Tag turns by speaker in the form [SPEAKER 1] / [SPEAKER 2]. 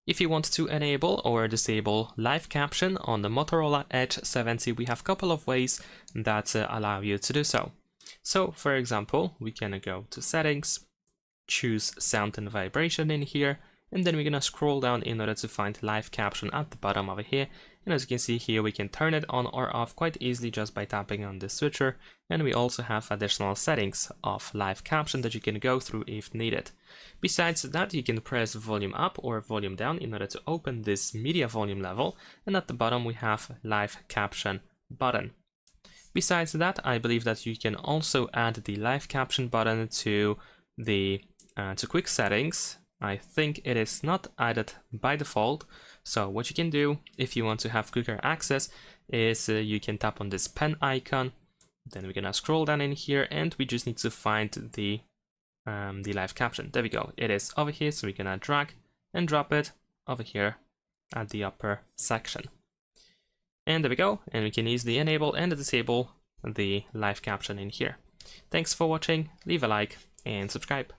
[SPEAKER 1] If you want to enable or disable live caption on the Motorola Edge 70, we have a couple of ways that allow you to do so. So, for example, we can go to settings, choose sound and vibration in here, and then we're gonna scroll down in order to find live caption at the bottom over here. And as you can see here, we can turn it on or off quite easily just by tapping on this switcher. And we also have additional settings of live caption that you can go through if needed. Besides that, you can press volume up or volume down in order to open this media volume level. And at the bottom, we have live caption button. Besides that, I believe that you can also add the live caption button to the to quick settings. I think it is not added by default. So what you can do if you want to have quicker access is you can tap on this pen icon. Then we're gonna scroll down in here and we just need to find the live caption. There we go. It is over here. So we're gonna drag and drop it over here at the upper section. And there we go. And we can easily enable and disable the live caption in here. Thanks for watching. Leave a like and subscribe.